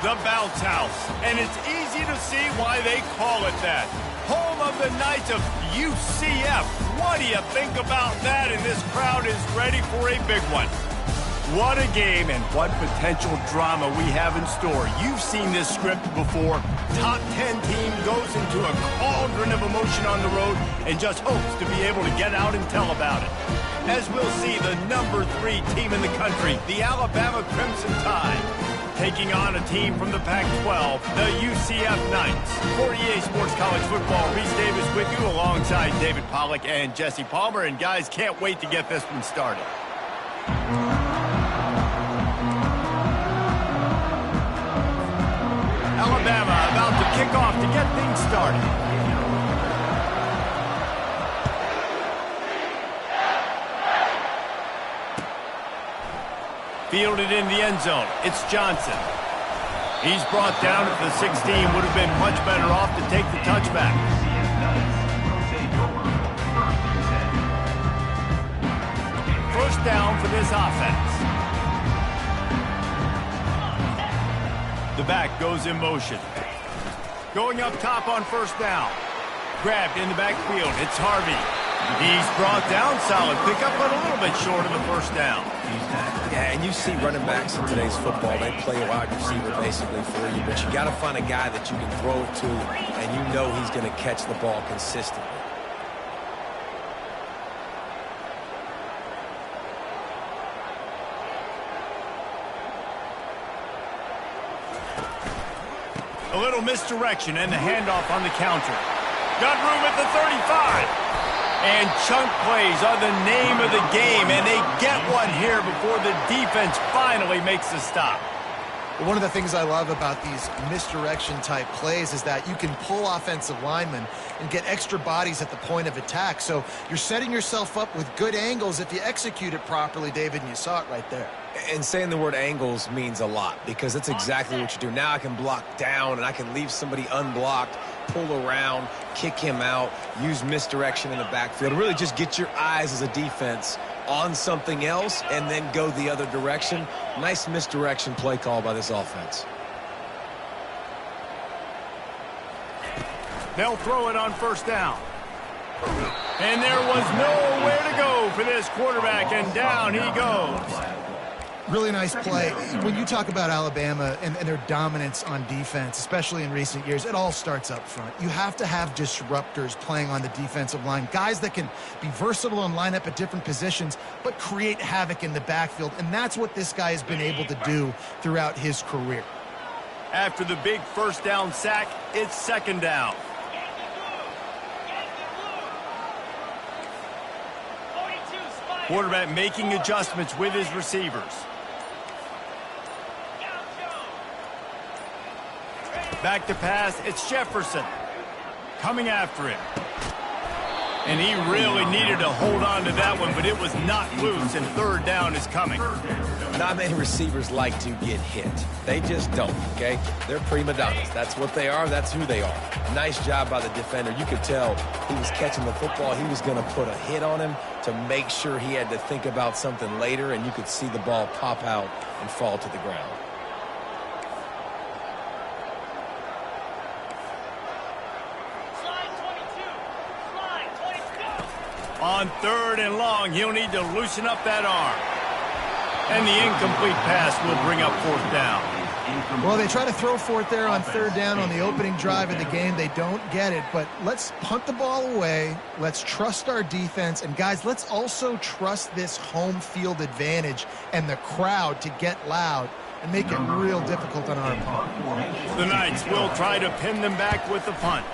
The Bounce House, and it's easy to see why they call it that. Home of the Knights of UCF. What do you think about that? And this crowd is ready for a big one. What a game and what potential drama we have in store. You've seen this script before. Top 10 team goes into a cauldron of emotion on the road and just hopes to be able to get out and tell about it. As we'll see, the number 3 team in the country, the Alabama Crimson Tide, taking on a team from the Pac-12, the UCF Knights. For EA Sports College Football, Reese Davis with you alongside David Pollack and Jesse Palmer. And guys, can't wait to get this one started. Alabama about to kick off to get things started. Fielded in the end zone. It's Johnson. He's brought down at the 16. Would have been much better off to take the touchback. First down for this offense. The back goes in motion. Going up top on first down. Grabbed in the backfield. It's Harvey. He's brought down. Solid pickup, but a little bit short of the first down. Yeah, and you see running backs in today's football, they play a wide receiver basically for you, but you got to find a guy that you can throw it to, and you know he's going to catch the ball consistently. A little misdirection and the handoff on the counter. Got room at the 35. And chunk plays are the name of the game, and they get one here before the defense finally makes the stop. One of the things I love about these misdirection-type plays is that you can pull offensive linemen and get extra bodies at the point of attack. So you're setting yourself up with good angles if you execute it properly, David, and you saw it right there. And saying the word angles means a lot because that's exactly what you do. Now I can block down and I can leave somebody unblocked, pull around, kick him out, use misdirection in the backfield. Really just get your eyes as a defense on something else and then go the other direction. Nice misdirection play call by this offense. They'll throw it on first down. And there was nowhere to go for this quarterback, and down he goes. Really nice play. When you talk about Alabama and their dominance on defense, especially in recent years, it all starts up front. You have to have disruptors playing on the defensive line, guys that can be versatile and line up at different positions, but create havoc in the backfield, and that's what this guy has been able to do throughout his career. After the big first down sack, it's second down. Quarterback making adjustments with his receivers. Back to pass, it's Jefferson. Coming after him. And he really needed to hold on to that one, but it was not loose, and third down is coming. Not many receivers like to get hit. They just don't, okay? They're prima donnas. That's what they are. That's who they are. Nice job by the defender. You could tell he was catching the football. He was going to put a hit on him to make sure he had to think about something later, and you could see the ball pop out and fall to the ground. On third and long, he'll need to loosen up that arm. And the incomplete pass will bring up fourth down. Well, they try to throw for it there on third down on the opening drive of the game. They don't get it, but let's punt the ball away. Let's trust our defense. And, guys, let's also trust this home field advantage and the crowd to get loud and make it real difficult on our opponent. The Knights will try to pin them back with the punt.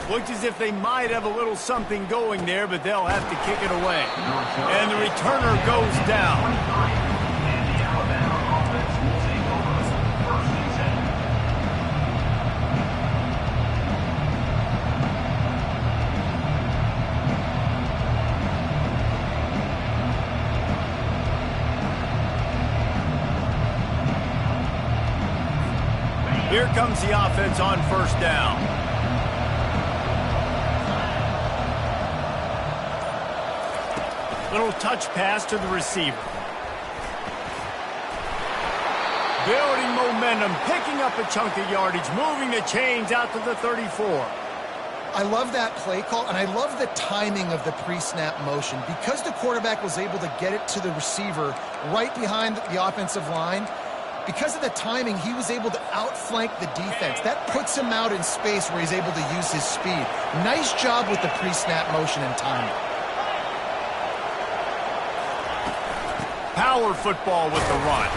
Looks as if they might have a little something going there, but they'll have to kick it away. And the returner goes down. Here comes the offense on first down. Little touch pass to the receiver. building momentum, picking up a chunk of yardage, moving the chains out to the 34. I love that play call, and I love the timing of the pre-snap motion. Because the quarterback was able to get it to the receiver right behind the offensive line, because of the timing, he was able to outflank the defense. That puts him out in space where he's able to use his speed. Nice job with the pre-snap motion and timing. Power football with the run.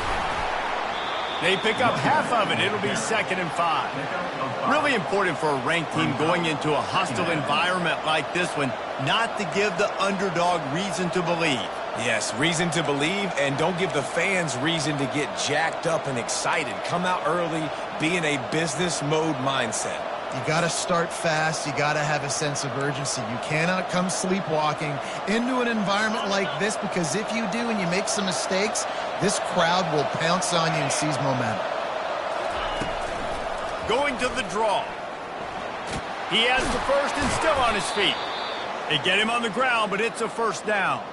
They pick up half of it. It'll be 2nd and 5. Really important for a ranked team going into a hostile environment like this one, not to give the underdog reason to believe. Yes, reason to believe, and don't give the fans reason to get jacked up and excited. Come out early, be in a business mode mindset. You got to start fast. You got to have a sense of urgency. You cannot come sleepwalking into an environment like this, because if you do and you make some mistakes, this crowd will pounce on you and seize momentum. Going to the draw. He has the first and still on his feet. They get him on the ground, but it's a first down.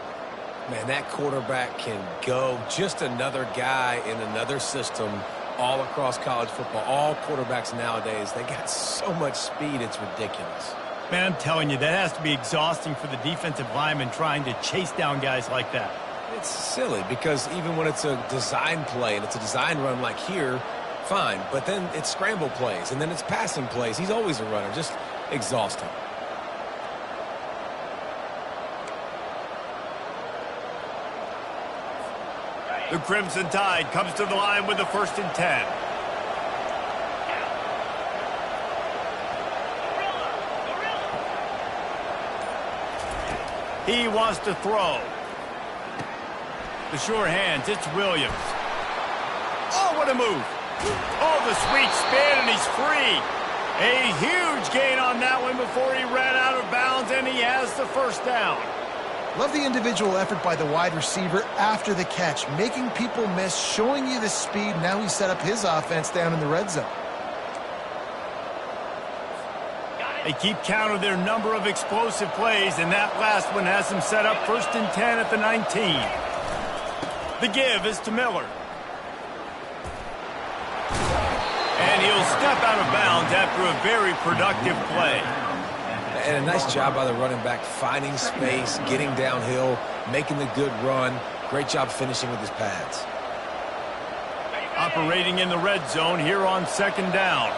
Man, that quarterback can go. Just another guy in another system all across college football. All quarterbacks nowadays, they got so much speed, it's ridiculous. Man, I'm telling you, that has to be exhausting for the defensive lineman trying to chase down guys like that. It's silly, because even when it's a design play and it's a design run like here, fine. But then it's scramble plays, and then it's passing plays. He's always a runner. Just exhausting. The Crimson Tide comes to the line with the 1st and 10. He wants to throw. The sure hands, it's Williams. Oh, what a move. Oh, the sweet spin, and he's free. A huge gain on that one before he ran out of bounds, and he has the first down. Love the individual effort by the wide receiver after the catch, making people miss, showing you the speed. Now he set up his offense down in the red zone. They keep count of their number of explosive plays, and that last one has them set up 1st and 10 at the 19. The give is to Miller. And he'll step out of bounds after a very productive play. And a nice job by the running back, finding space, getting downhill, making the good run. Great job finishing with his pads. Operating in the red zone here on 2nd down.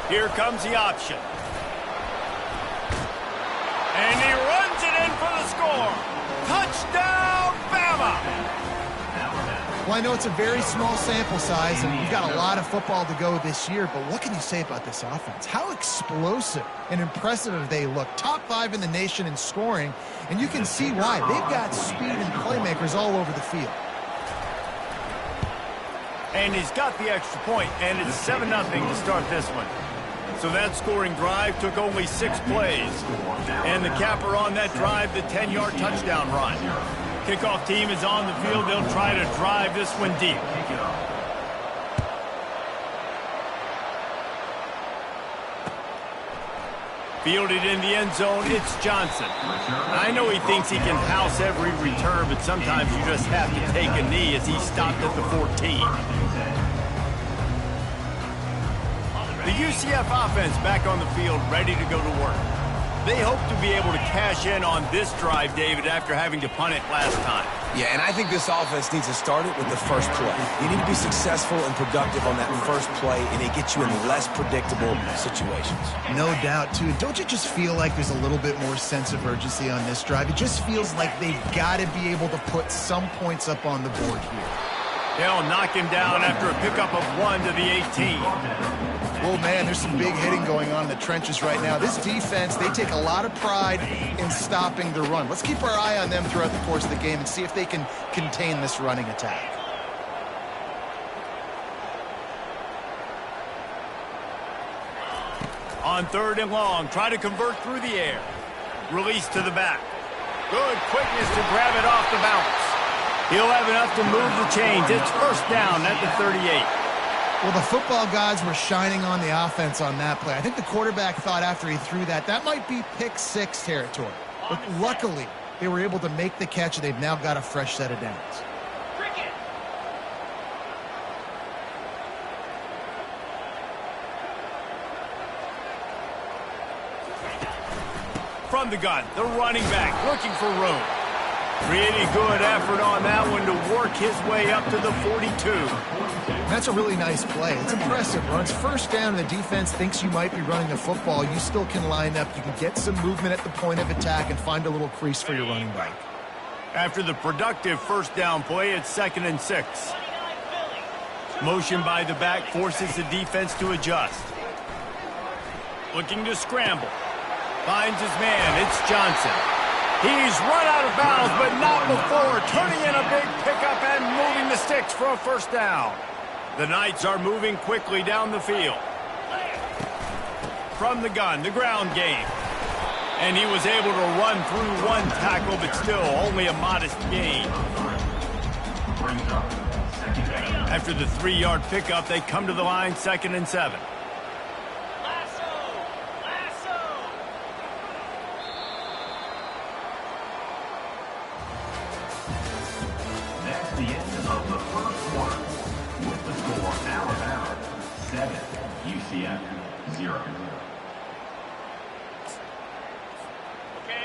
Here comes the option. And he runs it in for the score. Touchdown, Bama! Well, I know it's a very small sample size, and we've got a lot of football to go this year, but what can you say about this offense? How explosive and impressive they look. Top 5 in the nation in scoring, and you can see why. They've got speed and playmakers all over the field. And he's got the extra point, and it's 7-0 to start this one. So that scoring drive took only 6 plays. And the capper on that drive, the 10-yard touchdown run. Kickoff team is on the field. They'll try to drive this one deep. Fielded in the end zone, it's Johnson. I know he thinks he can house every return, but sometimes you just have to take a knee as he stopped at the 14. The UCF offense back on the field, ready to go to work. They hope to be able to cash in on this drive, David, after having to punt it last time. Yeah, and I think this offense needs to start it with the first play. You need to be successful and productive on that first play, and it gets you in less predictable situations. No doubt, too. Don't you just feel like there's a little bit more sense of urgency on this drive? It just feels like they've got to be able to put some points up on the board here. They'll knock him down after a pickup of 1 to the 18. Well, man, there's some big hitting going on in the trenches right now. This defense, they take a lot of pride in stopping the run. Let's keep our eye on them throughout the course of the game and see if they can contain this running attack. On 3rd and long, try to convert through the air. Release to the back. Good quickness to grab it off the bounce. He'll have enough to move the chains. It's first down at the 38. Well, the football gods were shining on the offense on that play. I think the quarterback thought after he threw that might be pick 6 territory. But luckily, they were able to make the catch, and they've now got a fresh set of downs. From the gun, the running back looking for room. Really good effort on that one to work his way up to the 42. That's a really nice play. It's impressive. When it's first down and the defense thinks you might be running the football, you still can line up. You can get some movement at the point of attack and find a little crease for your running back. After the productive first down play, it's 2nd and 6. Motion by the back forces the defense to adjust. Looking to scramble. Finds his man. It's Johnson. He's run out of bounds, but not before turning in a big pickup and moving the sticks for a first down. The Knights are moving quickly down the field. From the gun, the ground game. And he was able to run through one tackle, but still only a modest gain. After the 3-yard pickup, they come to the line, 2nd and 7. The end of the first quarter with the score Alabama 7, UCF 0.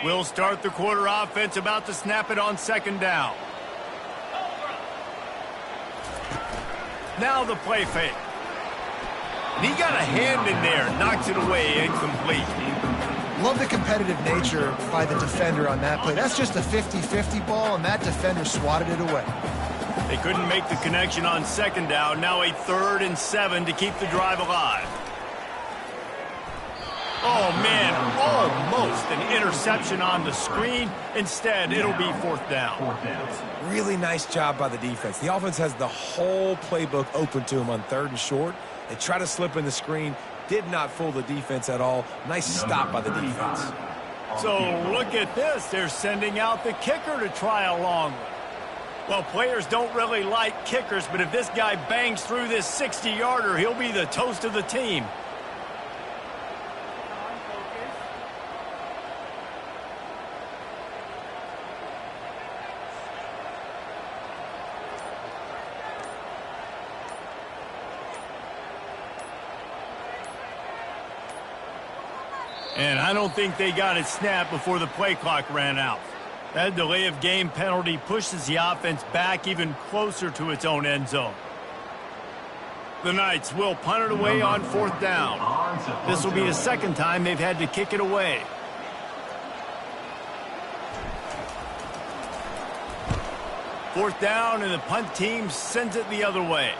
We'll start the quarter offense, about to snap it on 2nd down. Now the play fake. He got a hand in there, knocks it away, incomplete. Love the competitive nature by the defender on that play. That's just a 50-50 ball, and that defender swatted it away. They couldn't make the connection on 2nd down. Now a 3rd and 7 to keep the drive alive. Oh, man, almost an interception on the screen. Instead, it'll be 4th down. Really nice job by the defense. The offense has the whole playbook open to them on 3rd and short. They try to slip in the screen. Did not fool the defense at all. Nice stop by the defense. So look at this. They're sending out the kicker to try a long one. Well, players don't really like kickers, but if this guy bangs through this 60-yarder, he'll be the toast of the team. And I don't think they got it snapped before the play clock ran out. That delay of game penalty pushes the offense back even closer to its own end zone. The Knights will punt it away on 4th down. This will be the 2nd time they've had to kick it away. Fourth down, and the punt team sends it the other way.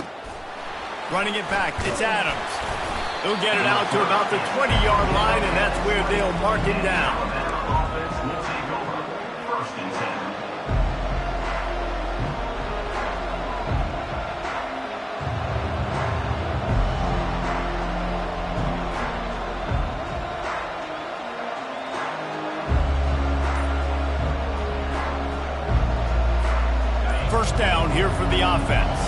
Running it back, it's Adams. He'll get it out to about the 20-yard line, and that's where they'll mark him down. First down here for the offense.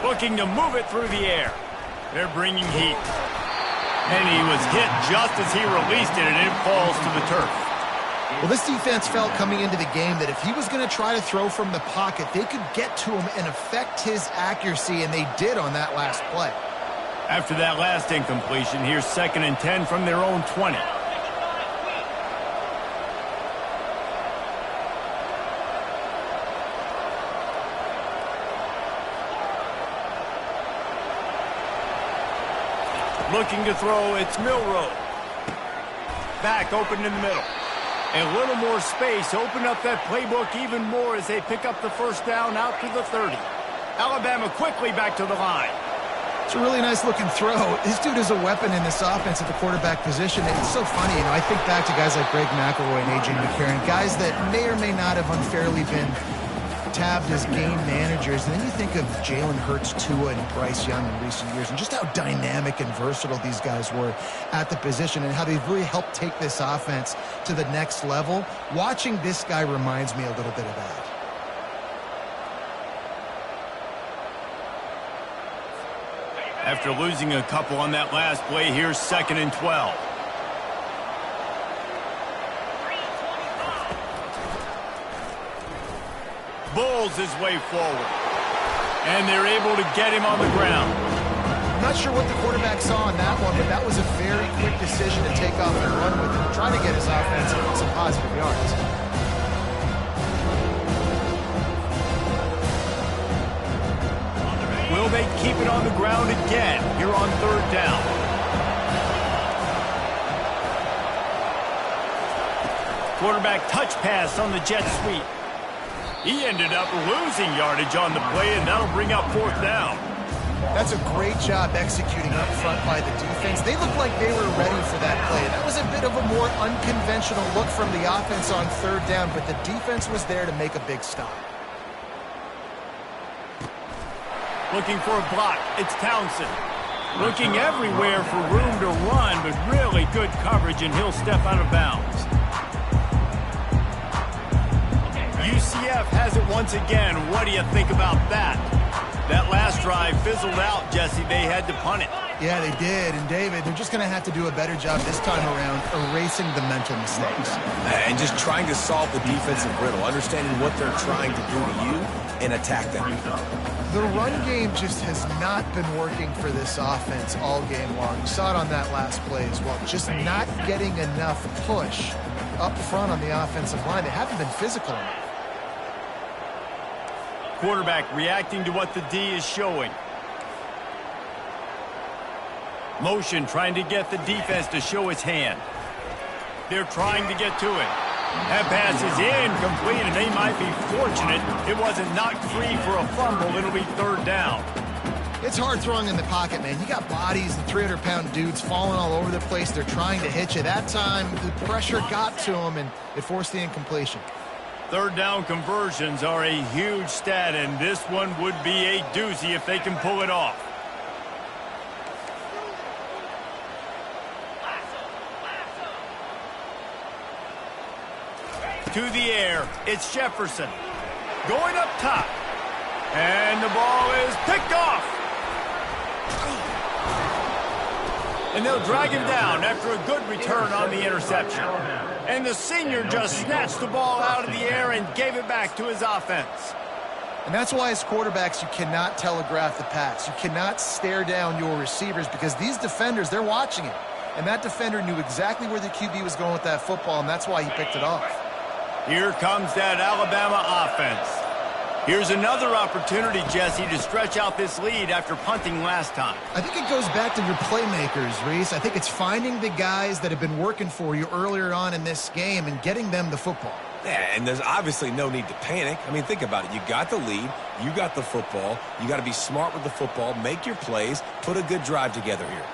Looking to move it through the air. They're bringing heat. And he was hit just as he released it, and it falls to the turf. Well, this defense felt coming into the game that if he was going to try to throw from the pocket, they could get to him and affect his accuracy, and they did on that last play. After that last incompletion, here's 2nd and 10 from their own 20. Looking to throw, it's Milroe. Back open in the middle. A little more space, open up that playbook even more as they pick up the first down out to the 30. Alabama quickly back to the line. It's a really nice looking throw. This dude is a weapon in this offense at the quarterback position. It's so funny, you know, I think back to guys like Greg McElroy and A.J. McCarron, guys that may or may not have unfairly been tabbed as game managers, and then you think of Jalen Hurts, Tua, and Bryce Young in recent years, and just how dynamic and versatile these guys were at the position and how they've really helped take this offense to the next level. Watching this guy reminds me a little bit of that. After losing a couple on that last play, here's 2nd and 12. Bulls his way forward. And they're able to get him on the ground. I'm not sure what the quarterback saw on that one, but that was a very quick decision to take off and run with it, trying to get his offense some positive yards. Will they keep it on the ground again here on 3rd down? Quarterback touch pass on the jet sweep. He ended up losing yardage on the play, and that'll bring up 4th down. That's a great job executing up front by the defense. They looked like they were ready for that play. That was a bit of a more unconventional look from the offense on 3rd down, but the defense was there to make a big stop. Looking for a block. It's Townsend. Looking everywhere for room to run, but really good coverage, and he'll step out of bounds. UCF has it once again. What do you think about that? That last drive fizzled out, Jesse. They had to punt it. Yeah, they did. And, David, they're just going to have to do a better job this time around erasing the mental mistakes. And just trying to solve the defensive riddle, understanding what they're trying to do to you and attack them. The run game just has not been working for this offense all game long. You saw it on that last play as well. Just not getting enough push up front on the offensive line. They haven't been physical enough. Quarterback reacting to what the D is showing. Motion trying to get the defense to show its hand. They're trying to get to it. That pass is incomplete, and they might be fortunate it wasn't knocked free for a fumble. It'll be 3rd down. It's hard throwing in the pocket, man. You got bodies and 300-pound dudes falling all over the place. They're trying to hit you. That time, the pressure got to them, and it forced the incompletion. 3rd down conversions are a huge stat, and this one would be a doozy if they can pull it off. To the air, it's Jefferson. Going up top. And the ball is picked off. And they'll drag him down after a good return on the interception. And the senior just snatched the ball out of the air and gave it back to his offense. And that's why as quarterbacks, you cannot telegraph the pass. You cannot stare down your receivers because these defenders, they're watching it. And that defender knew exactly where the QB was going with that football, and that's why he picked it off. Here comes that Alabama offense. Here's another opportunity, Jesse, to stretch out this lead after punting last time. I think it goes back to your playmakers, Reese. I think it's finding the guys that have been working for you earlier on in this game and getting them the football. Yeah, and there's obviously no need to panic. I mean, think about it. You got the lead. You got the football. You got to be smart with the football, make your plays, put a good drive together here.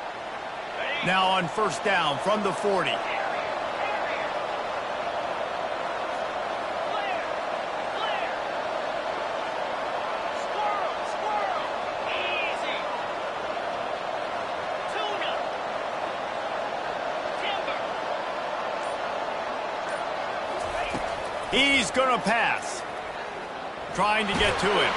Now on 1st down from the 40. He's going to pass. Trying to get to him.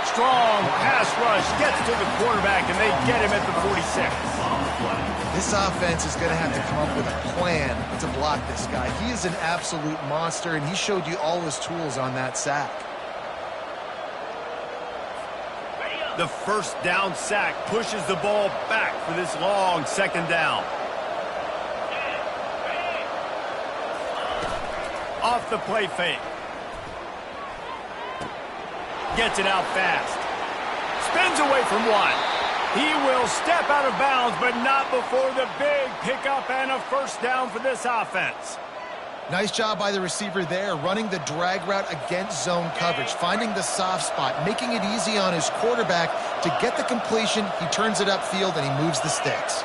Strong pass rush gets to the quarterback, and they get him at the 46. This offense is going to have to come up with a plan to block this guy. He is an absolute monster, and he showed you all his tools on that sack. The 1st down sack pushes the ball back for this long 2nd down. Off the play fake. Gets it out fast. Spins away from one. He will step out of bounds, but not before the big pickup and a 1st down for this offense. Nice job by the receiver there, running the drag route against zone coverage, finding the soft spot, making it easy on his quarterback to get the completion. He turns it upfield, and he moves the sticks.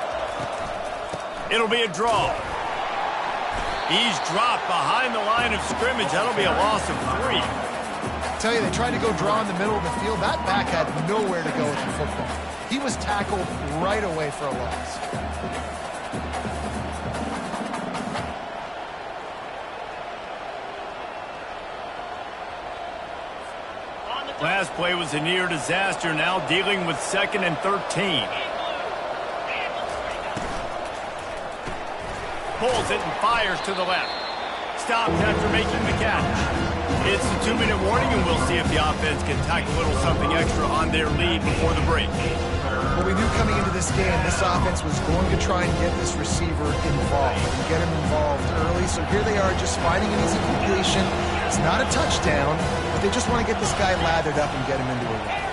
It'll be a draw. He's dropped behind the line of scrimmage. That'll be a loss of 3. I tell you, they tried to go draw in the middle of the field. That back had nowhere to go with the football. He was tackled right away for a loss. On the Last play was a near disaster, now dealing with 2nd and 13. Pulls it and fires to the left. Stops after making the catch. It's a 2-minute warning, and we'll see if the offense can tack a little something extra on their lead before the break. Well, we knew coming into this game, this offense was going to try and get this receiver involved and get him involved early. So here they are just finding an easy completion. It's not a touchdown, but they just want to get this guy lathered up and get him into a run.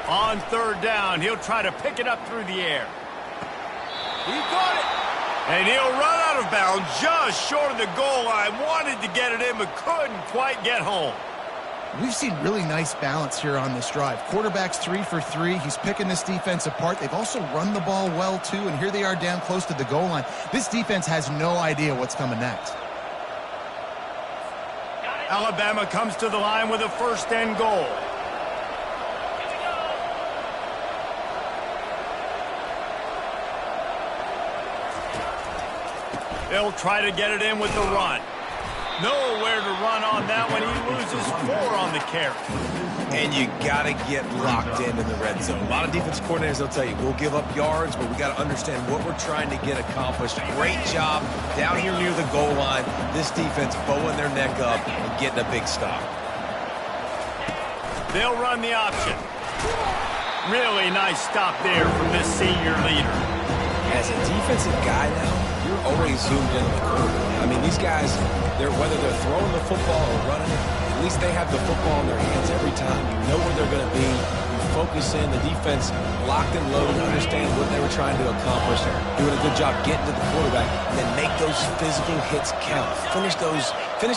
On 3rd down, he'll try to pick it up through the air. He got it. And he'll run out of bounds just short of the goal line. Wanted to get it in, but couldn't quite get home. We've seen really nice balance here on this drive. Quarterback's 3 for 3. He's picking this defense apart. They've also run the ball well, too, and here they are down close to the goal line. This defense has no idea what's coming next. Alabama comes to the line with a 1st and goal. They'll try to get it in with the run. Nowhere to run on that one. He loses 4 on the carry. And you got to get locked in the red zone. A lot of defense coordinators, they'll tell you, we'll give up yards, but we got to understand what we're trying to get accomplished. Great job down here near the goal line. This defense bowing their neck up and getting a big stop. They'll run the option. Really nice stop there from this senior leader. As a defensive guy now, you're always zoomed in on the quarterback. I mean, these guys, whether they're throwing the football or running it, at least they have the football in their hands every time. You know where they're going to be. You focus in. The defense locked and loaded, understand what they were trying to accomplish, doing a good job getting to the quarterback, and then make those physical hits count. Finish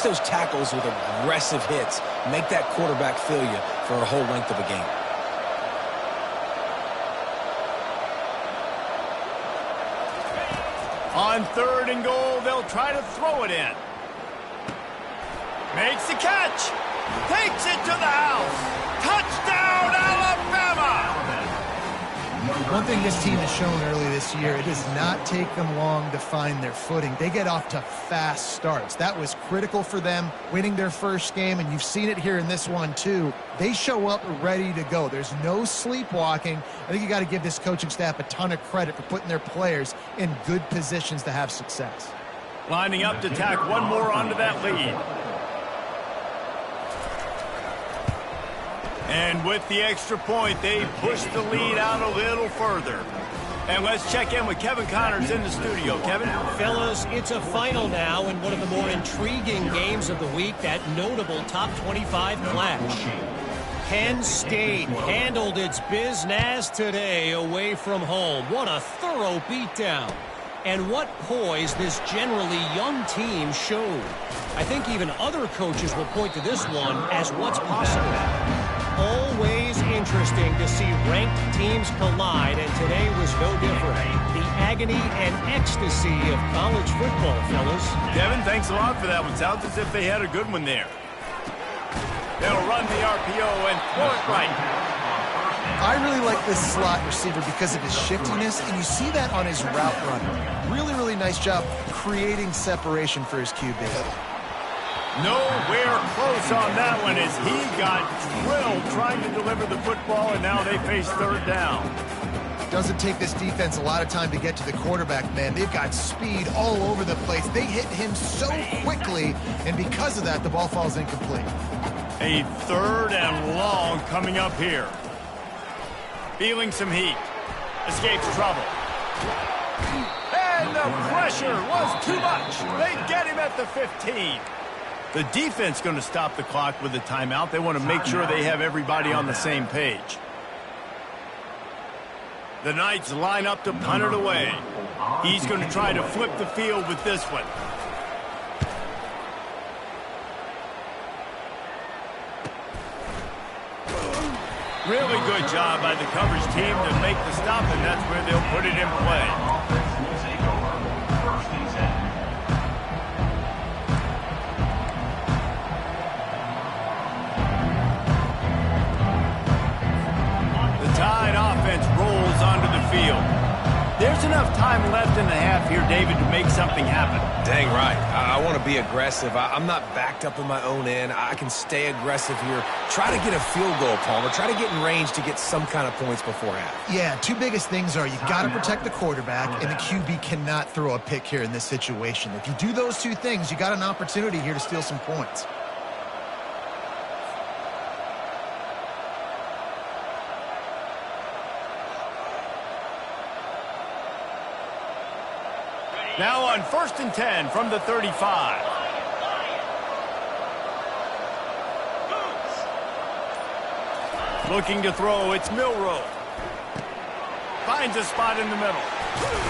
those tackles with aggressive hits. Make that quarterback feel you for a whole length of a game. On 3rd and goal, they'll try to throw it in. Makes the catch. Takes it to the house. Touchdown, Alabama! One thing this team has shown early this year, it does not take them long to find their footing. They get off to fast starts. That was critical for them winning their first game, and you've seen it here in this one too. They show up ready to go. There's no sleepwalking. I think you got to give this coaching staff a ton of credit for putting their players in good positions to have success. Lining up to tack one more onto that lead. And with the extra point, they push the lead out a little further. And let's check in with Kevin Connors in the studio. Kevin? Fellas, it's a final now in one of the more intriguing games of the week, that notable top 25 clash. Penn State handled its business today away from home. What a thorough beatdown. And what poise this generally young team showed. I think even other coaches will point to this one as what's possible. Always interesting to see ranked teams collide, and today was no different. The agony and ecstasy of college football, fellas. Kevin, thanks a lot for that one. Sounds as if they had a good one there. They'll run the RPO and throw it right. I really like this slot receiver because of his shiftiness, and you see that on his route running. Really, really nice job creating separation for his QB. Nowhere close on that one as he got drilled trying to deliver the football, and now they face 3rd down. Doesn't take this defense a lot of time to get to the quarterback, man. They've got speed all over the place. They hit him so quickly, and because of that, the ball falls incomplete. A 3rd and long coming up here. Feeling some heat. Escapes trouble. And the pressure was too much. They get him at the 15. The defense going to stop the clock with a timeout. They want to make sure they have everybody on the same page. The Knights line up to punt it away. He's going to try to flip the field with this one. Really good job by the coverage team to make the stop, and that's where they'll put it in play. offense rolls onto the field. There's enough time left in the half here, David, to make something happen. Dang right. I want to be aggressive. I'm not backed up in my own end. I can stay aggressive here. Try to get a field goal, Palmer. Try to get in range to get some kind of points before half. Yeah, two biggest things are you got to protect the quarterback, and the QB cannot throw a pick here in this situation. If you do those two things, you got an opportunity here to steal some points. Now on 1st and 10 from the 35. Looking to throw, it's Milroe. Finds a spot in the middle.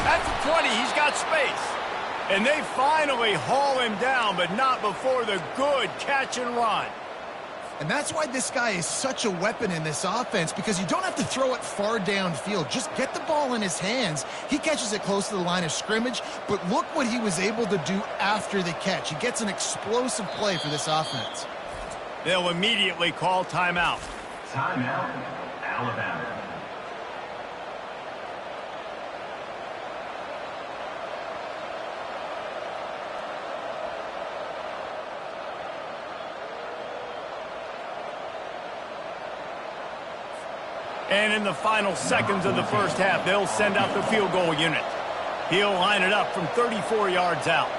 At the 20, he's got space. And they finally haul him down, but not before the good catch and run. And that's why this guy is such a weapon in this offense, because you don't have to throw it far downfield. Just get the ball in his hands. He catches it close to the line of scrimmage, but look what he was able to do after the catch. He gets an explosive play for this offense. They'll immediately call timeout. Timeout, Alabama. And in the final seconds of the first half, they'll send out the field goal unit. He'll line it up from 34 yards out.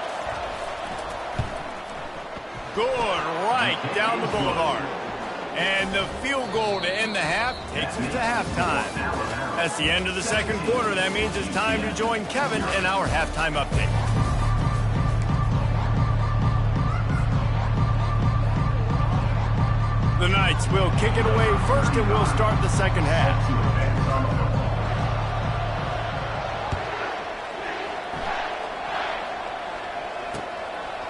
Good, right down the boulevard. And the field goal to end the half takes us to halftime. That's the end of the second quarter. That means it's time to join Kevin in our halftime update. The Knights will kick it away first, and we'll start the second half.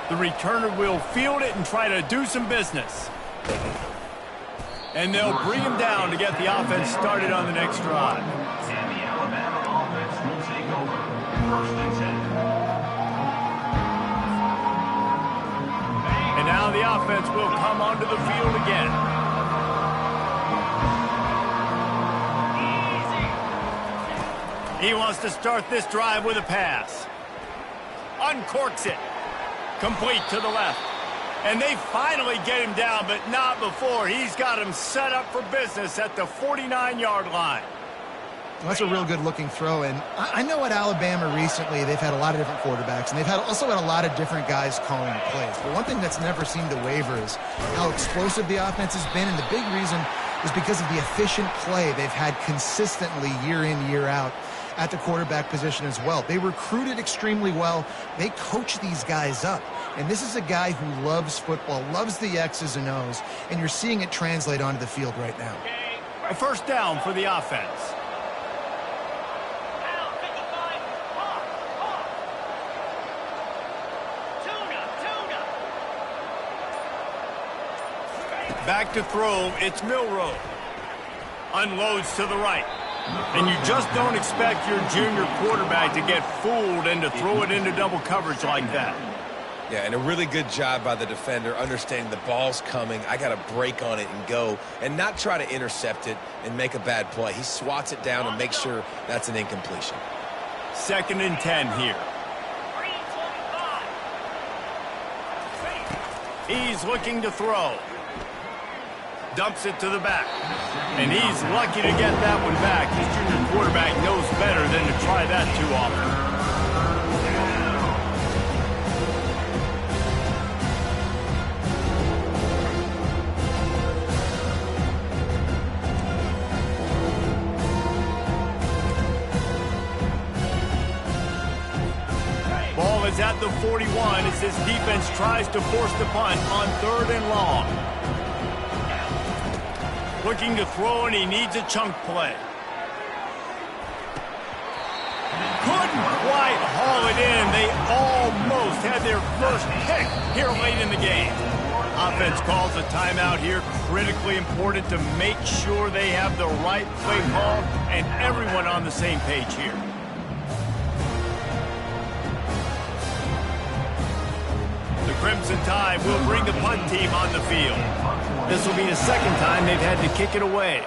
The returner will field it and try to do some business. And they'll bring him down to get the offense started on the next drive. And the Alabama offense will take over. 1st and 10. And now the offense will come onto the field again. He wants to start this drive with a pass. Uncorks it. Complete to the left. And they finally get him down, but not before. He's got him set up for business at the 49-yard line. Well, that's a real good-looking throw, and I know at Alabama recently they've had a lot of different quarterbacks, and they've also had a lot of different guys calling plays. But one thing that's never seemed to waver is how explosive the offense has been, and the big reason is because of the efficient play they've had consistently year in, year out at the quarterback position as well. They recruited extremely well. They coach these guys up. And this is a guy who loves football, loves the X's and O's, and you're seeing it translate onto the field right now. A first down for the offense. Back to throw, it's Milroe. Unloads to the right. And you just don't expect your junior quarterback to get fooled and to throw it into double coverage like that. Yeah, and a really good job by the defender understanding the ball's coming. I got to break on it and go and not try to intercept it and make a bad play. He swats it down and makes sure that's an incompletion. 2nd and 10 here. He's looking to throw. Dumps it to the back. And he's lucky to get that one back. His junior quarterback knows better than to try that too often. Ball is at the 41 as this defense tries to force the punt on 3rd and long. Looking to throw, and he needs a chunk play. Couldn't quite haul it in. They almost had their first pick here late in the game. Offense calls a timeout here. Critically important to make sure they have the right play call and everyone on the same page here. The Crimson Tide will bring the punt team on the field. This will be the 2nd time they've had to kick it away.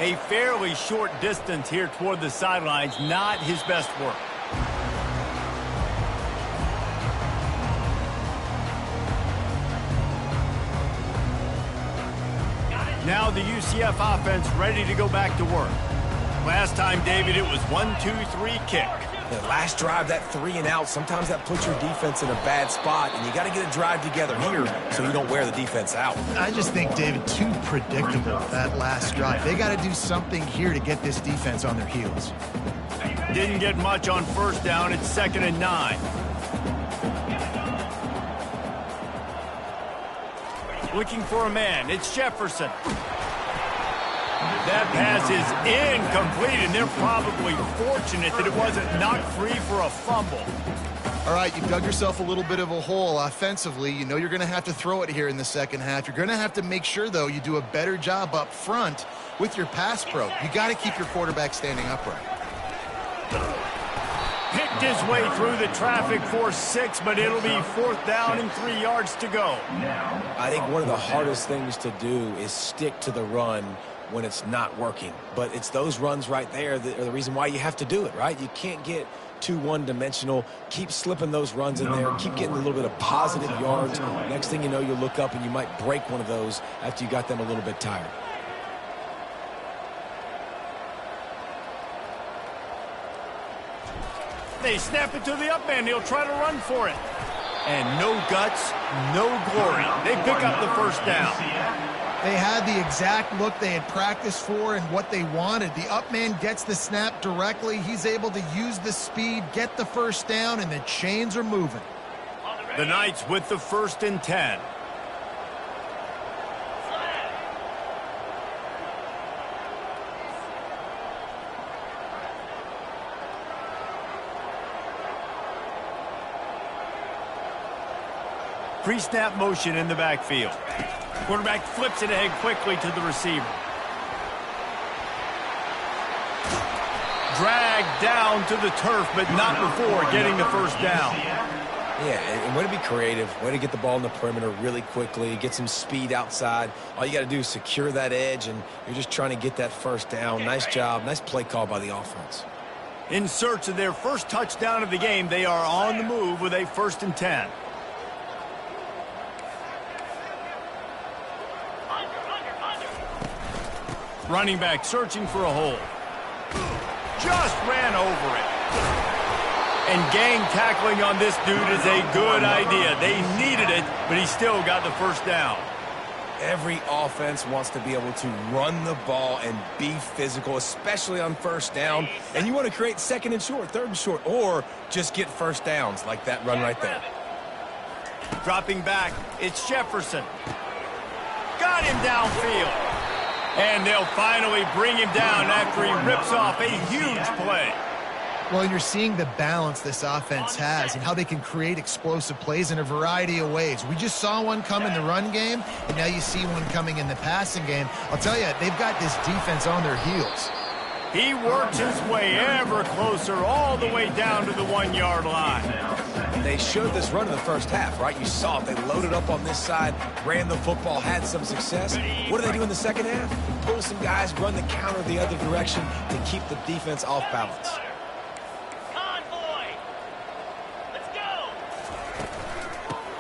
A fairly short distance here toward the sidelines, not his best work. Now the UCF offense ready to go back to work. Last time, David, it was 1-2-3 kick. The last drive, that 3 and out, sometimes that puts your defense in a bad spot, and you got to get a drive together here so you don't wear the defense out. I just think, David, too predictable, that last drive. They got to do something here to get this defense on their heels. Didn't get much on first down. It's 2nd and 9. Looking for a man. It's Jefferson. That pass is incomplete, and they're probably fortunate that it wasn't knocked free for a fumble. All right, you've dug yourself a little bit of a hole offensively. You know you're going to have to throw it here in the second half. You're going to have to make sure, though, you do a better job up front with your pass pro. You got to keep your quarterback standing upright. Picked his way through the traffic for 6, but it'll be 4th down and 3 yards to go. I think one of the hardest things to do is stick to the run when it's not working. But it's those runs right there that are the reason why you have to do it, right? You can't get too one-dimensional. Keep slipping those runs in there. Keep getting a little bit of positive yards. Next thing you know, you'll look up and you might break one of those after you got them a little bit tired. They snap it to the up man. He'll try to run for it. And no guts, no glory. They pick up the first down. They had the exact look they had practiced for and what they wanted. The up man gets the snap directly. He's able to use the speed, get the first down, and the chains are moving. The Knights with the 1st and 10. Pre-snap motion in the backfield. Quarterback flips it ahead quickly to the receiver. Dragged down to the turf, but not before getting the first down. Yeah, and way to be creative, way to get the ball in the perimeter really quickly, get some speed outside. All you got to do is secure that edge, and you're just trying to get that first down. Nice job, nice play call by the offense. In search of their first touchdown of the game, they are on the move with a 1st and 10. Running back searching for a hole. Just ran over it. And gang tackling on this dude is a good idea. They needed it, but he still got the first down. Every offense wants to be able to run the ball and be physical, especially on first down. And you want to create 2nd and short, 3rd and short, or just get first downs like that run right there. Dropping back, it's Jefferson. Got him downfield. And they'll finally bring him down after he rips off a huge play. Well, and you're seeing the balance this offense has and how they can create explosive plays in a variety of ways. We just saw one come in the run game, and now you see one coming in the passing game. I'll tell you, they've got this defense on their heels. He works his way ever closer all the way down to the 1-yard line. They showed this run in the first half, right? You saw it. They loaded up on this side, ran the football, had some success. What do they do in the second half? Pull some guys, run the counter the other direction to keep the defense off balance.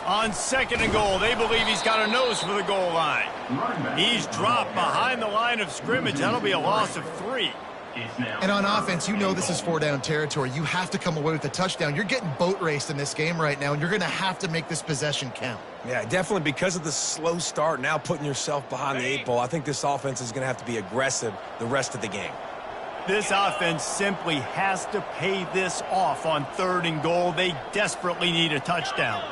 On 2nd and goal, they believe he's got a nose for the goal line. He's dropped behind the line of scrimmage. That'll be a loss of 3. And on offense, you know this is 4-down territory. You have to come away with a touchdown. You're getting boat raced in this game right now, and you're going to have to make this possession count. Yeah, definitely because of the slow start, now putting yourself behind the 8 ball. I think this offense is going to have to be aggressive the rest of the game. This offense simply has to pay this off on 3rd and goal. They desperately need a touchdown.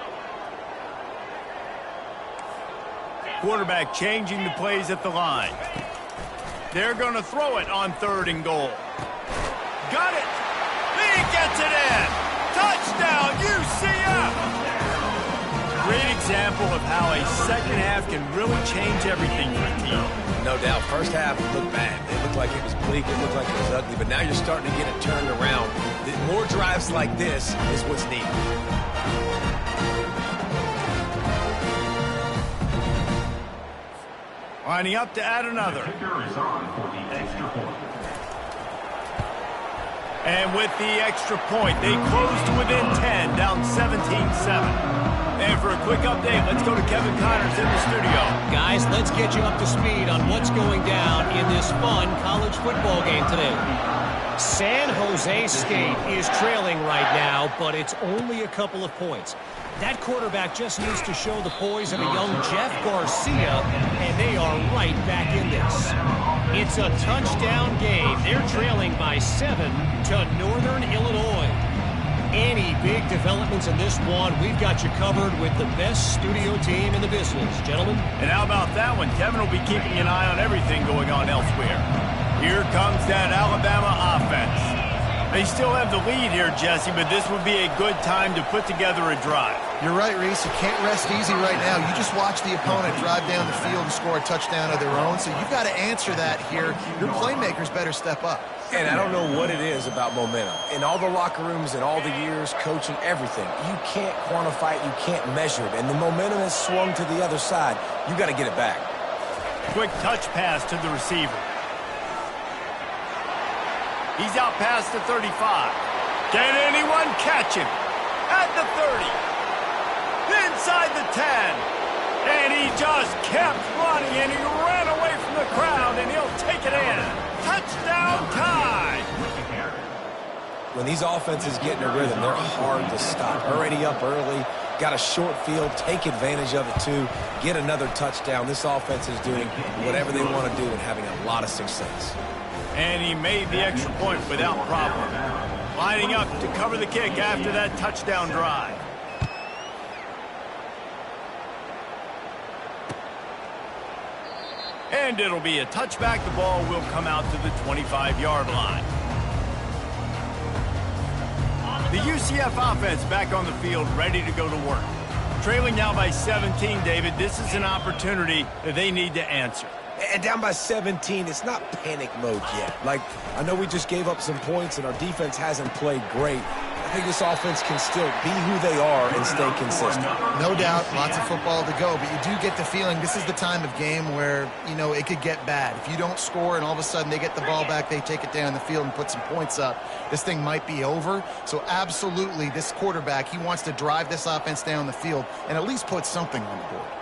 Quarterback changing the plays at the line. They're going to throw it on 3rd and goal. Got it. He gets it in. Touchdown, UCF. Great example of how a second half can really change everything for a team. No doubt. First half looked bad. It looked like it was bleak. It looked like it was ugly. But now you're starting to get it turned around. More drives like this is what's needed. All Lining up to add another. The kicker is on for the extra point. And with the extra point, they close to within 10, down 17-7. And for a quick update, let's go to Kevin Connors in the studio. Guys, let's get you up to speed on what's going down in this fun college football game today. San Jose State is trailing right now, but it's only a couple of points. That quarterback just needs to show the poise of a young Jeff Garcia, and they are right back in this. It's a touchdown game. They're trailing by 7 to Northern Illinois. Any big developments in this one, we've got you covered with the best studio team in the business, gentlemen. And how about that one? Kevin will be keeping an eye on everything going on elsewhere. Here comes that Alabama offense. They still have the lead here, Jesse, but this would be a good time to put together a drive. You're right, Reese. You can't rest easy right now. You just watch the opponent drive down the field and score a touchdown of their own, so you've got to answer that here. Your playmakers better step up. And I don't know what it is about momentum. In all the locker rooms and all the years, coaching, everything, you can't quantify it, you can't measure it. And the momentum has swung to the other side. You got to get it back. Quick touch pass to the receiver. He's out past the 35. Can anyone catch him? At the 30. Inside the 10. And he just kept running, and he ran away from the crowd, and he'll take it in. Touchdown time. When these offenses get in a rhythm, they're hard to stop. Already up early, got a short field, take advantage of it too, get another touchdown. This offense is doing whatever they want to do and having a lot of success. And he made the extra point without problem. Lining up to cover the kick after that touchdown drive. And it'll be a touchback. The ball will come out to the 25-yard line. The UCF offense back on the field, ready to go to work. Trailing now by 17, David. This is an opportunity that they need to answer. And down by 17, it's not panic mode yet. Like, I know we just gave up some points and our defense hasn't played great. I think this offense can still be who they are and stay consistent. No doubt, lots of football to go, but you do get the feeling this is the time of game where, you know, it could get bad. If you don't score and all of a sudden they get the ball back, they take it down the field and put some points up, this thing might be over. So absolutely, this quarterback, he wants to drive this offense down the field and at least put something on the board.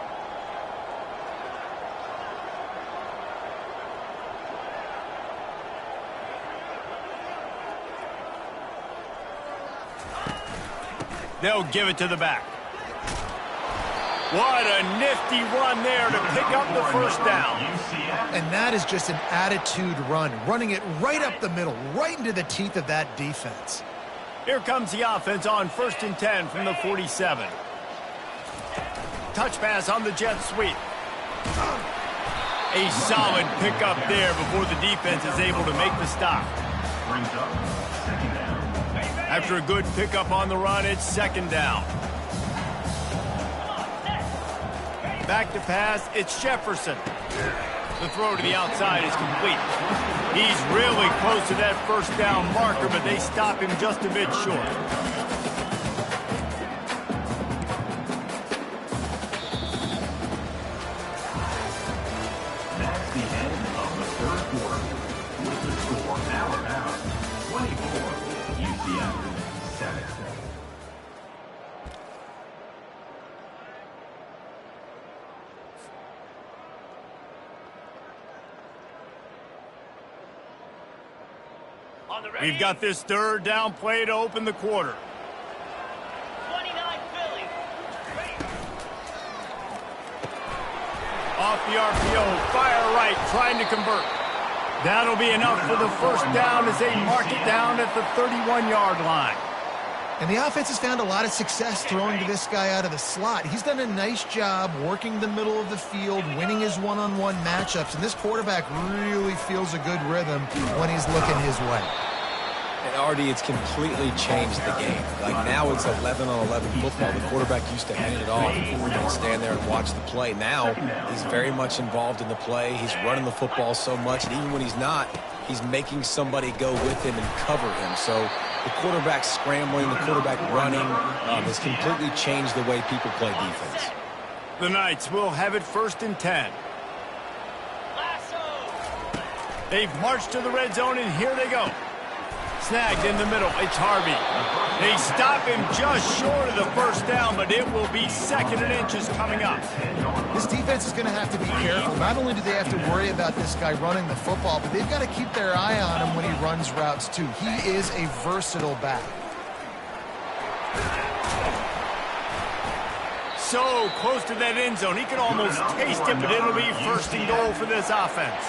They'll give it to the back. What a nifty run there to pick up the first down. And that is just an attitude run, running it right up the middle, right into the teeth of that defense. Here comes the offense on 1st and 10 from the 47. Touch pass on the jet sweep. A solid pickup there before the defense is able to make the stop. Brings up second down. After a good pickup on the run, it's 2nd down. Back to pass, it's Jefferson. The throw to the outside is complete. He's really close to that first down marker, but they stop him just a bit short. That's the end of the third quarter. With the score, Alabama 24, UCF 7. We've got this 3rd down play to open the quarter. 29 Philly. Off the RPO, fire right, trying to convert. That'll be enough for the first down as they mark it down at the 31-yard line. And the offense has found a lot of success throwing to this guy out of the slot. He's done a nice job working the middle of the field, winning his one-on-one matchups, and this quarterback really feels a good rhythm when he's looking his way. And Artie, it's completely changed the game. Like now it's 11-on-11 football. The quarterback used to hand it off and stand there and watch the play. Now he's very much involved in the play. He's running the football so much, and even when he's not, he's making somebody go with him and cover him. So the quarterback scrambling, the quarterback running has completely changed the way people play defense. The Knights will have it 1st and 10. They've marched to the red zone, and here they go. Snagged in the middle. It's Harvey. They stop him just short of the first down, but it will be 2nd and inches coming up. This defense is going to have to be careful. Not only do they have to worry about this guy running the football, but they've got to keep their eye on him when he runs routes, too. He is a versatile back. So close to that end zone. He can almost taste it, but it'll be 1st and goal for this offense.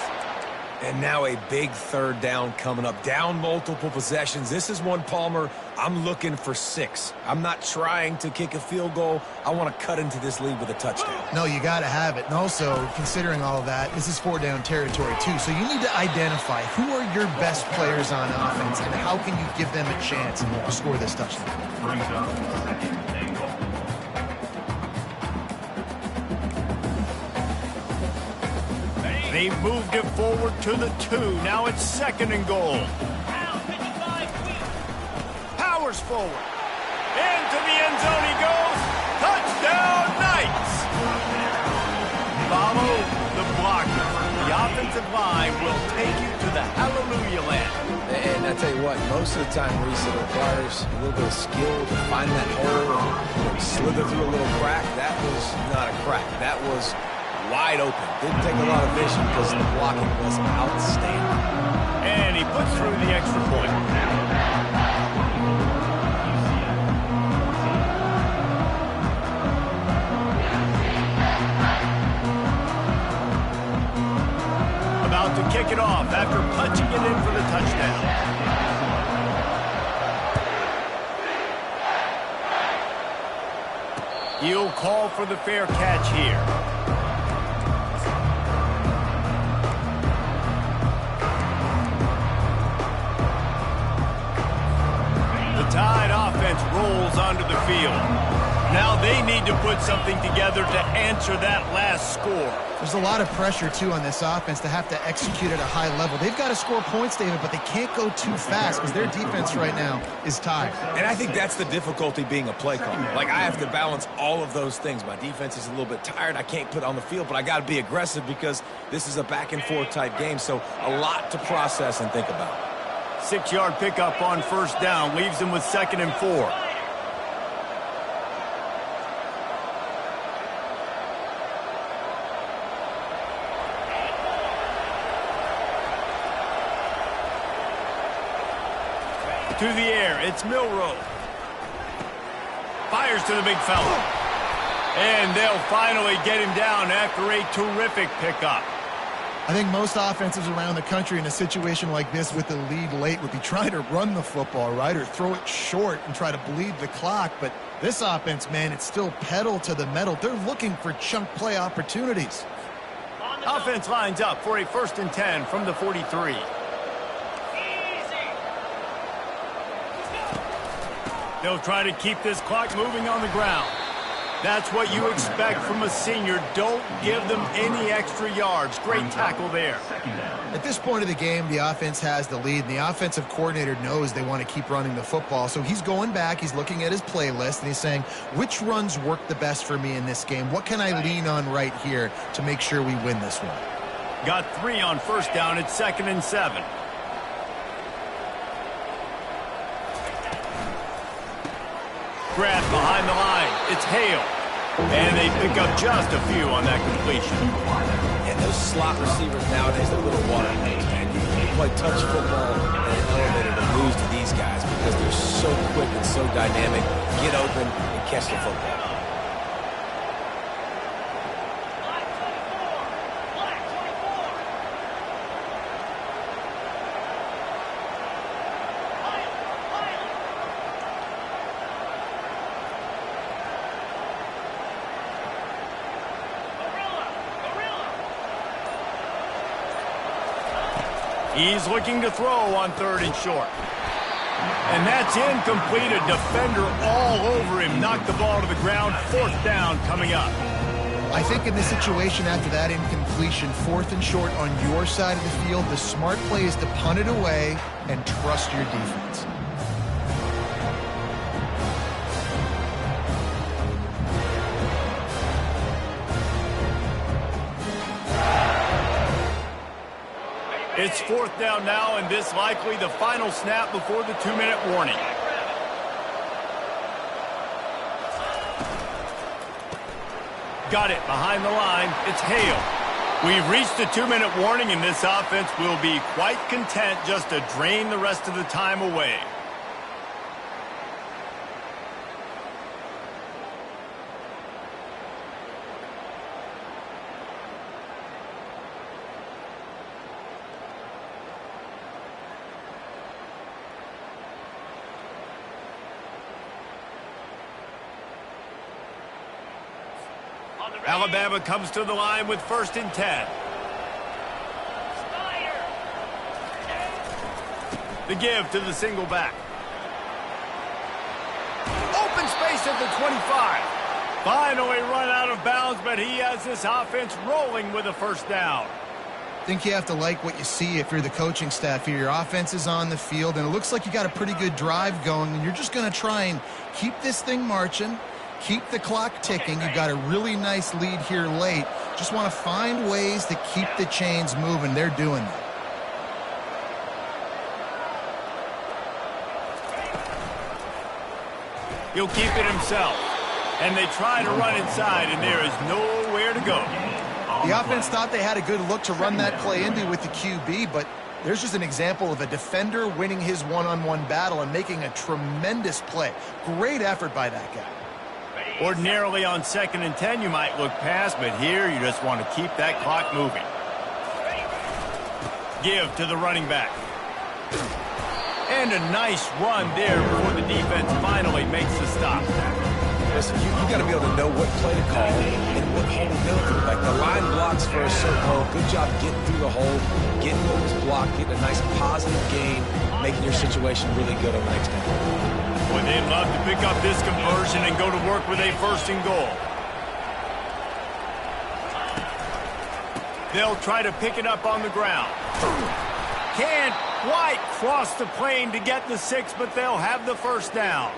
And now a big 3rd down coming up. Down multiple possessions. This is one, Palmer, I'm looking for 6. I'm not trying to kick a field goal. I want to cut into this lead with a touchdown. No, you got to have it. And also, considering all of that, this is 4-down territory, too. So you need to identify who are your best players on offense and how can you give them a chance to score this touchdown. Brings up 2nd and goal. They've moved it forward to the 2. Now it's 2nd and goal. Powers forward. Into the end zone he goes. Touchdown, Knights! Follow the blocker. The offensive line will take you to the hallelujah land. And I tell you what, most of the time, Reese, it requires a little bit of skill to find that hole and slither through a little crack. That was not a crack. That was wide open. Didn't take a lot of vision because the blocking was outstanding. And he puts through the extra point. About to kick it off after punching it in for the touchdown. He'll call for the fair catch here. Tide offense rolls onto the field. Now they need to put something together to answer that last score. There's a lot of pressure, too, on this offense to have to execute at a high level. They've got to score points, David, but they can't go too fast because their defense right now is tired. And I think that's the difficulty being a play caller. Like, I have to balance all of those things. My defense is a little bit tired. I can't put on the field, but I got to be aggressive because this is a back-and-forth type game, so a lot to process and think about. 6-yard pickup on 1st down leaves them with 2nd and 4. To the air, it's Milroe. Fires to the big fella. And they'll finally get him down after a terrific pickup. I think most offenses around the country in a situation like this with the lead late would be trying to run the football, right, or throw it short and try to bleed the clock. But this offense, man, it's still pedal to the metal. They're looking for chunk play opportunities. Offense lines up for a 1st and 10 from the 43. They'll try to keep this clock moving on the ground. That's what you expect from a senior. Don't give them any extra yards. Great tackle there. At this point of the game, the offense has the lead, and the offensive coordinator knows they want to keep running the football. So he's going back, he's looking at his playlist, and he's saying, which runs work the best for me in this game? What can I lean on right here to make sure we win this one? Got 3 on 1st down. It's 2nd and 7. Grab behind the line. It's Hale. And they pick up just a few on that completion. And those slot receivers nowadays, they're little water holes, man. You play touch football in an elevator to lose to these guys because they're so quick and so dynamic. Get open and catch the football. He's looking to throw on 3rd and short. And that's incomplete. A defender all over him. Knocked the ball to the ground. 4th down coming up. I think in this situation after that incompletion, 4th and short on your side of the field, the smart play is to punt it away and trust your defense. It's 4th down now, and this likely the final snap before the 2-minute warning. Got it behind the line. It's Hale. We've reached the 2-minute warning, and this offense will be quite content just to drain the rest of the time away. Alabama comes to the line with 1st and 10. The give to the single back. Open space at the 25. Finally run out of bounds, but he has this offense rolling with a 1st down. I think you have to like what you see if you're the coaching staff here. Your offense is on the field, and it looks like you got a pretty good drive going, and you're just going to try and keep this thing marching. Keep the clock ticking. You've got a really nice lead here late. Just want to find ways to keep the chains moving. They're doing that. He'll keep it himself. And they try to run inside, and there is nowhere to go. The offense thought they had a good look to run that play into with the QB, but there's just an example of a defender winning his one-on-one battle and making a tremendous play. Great effort by that guy. Ordinarily on 2nd and 10, you might look past, but here you just want to keep that clock moving. Give to the running back. And a nice run there before the defense finally makes the stop. Listen, you got to be able to know what play to call and what hole to go through. Like the line blocks for a certain hole. Good job getting through the hole, getting what was blocked, getting a nice positive gain, making your situation really good on the next down. Well, they'd love to pick up this conversion and go to work with a 1st and goal. They'll try to pick it up on the ground. Can't quite cross the plane to get the 6, but they'll have the 1st down.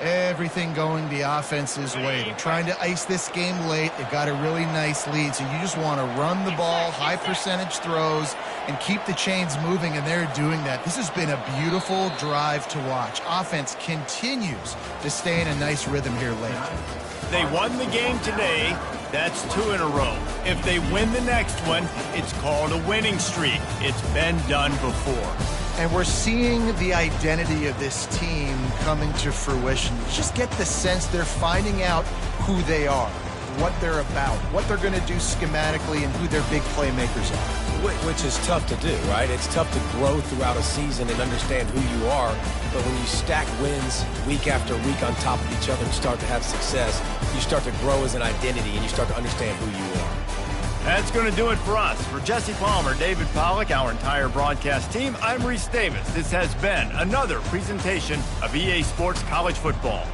Everything going the offense's way. They're trying to ice this game late. They've got a really nice lead, so you just want to run the ball, high percentage throws, and keep the chains moving, and they're doing that. This has been a beautiful drive to watch. Offense continues to stay in a nice rhythm here late. They won the game today. That's 2 in a row. If they win the next one, it's called a winning streak. It's been done before. And we're seeing the identity of this team coming to fruition. You just get the sense they're finding out who they are, what they're about, what they're going to do schematically, and who their big playmakers are. Which is tough to do, right? It's tough to grow throughout a season and understand who you are. But when you stack wins week after week on top of each other and start to have success, you start to grow as an identity and you start to understand who you are. That's going to do it for us. For Jesse Palmer, David Pollack, our entire broadcast team, I'm Reese Davis. This has been another presentation of EA Sports College Football.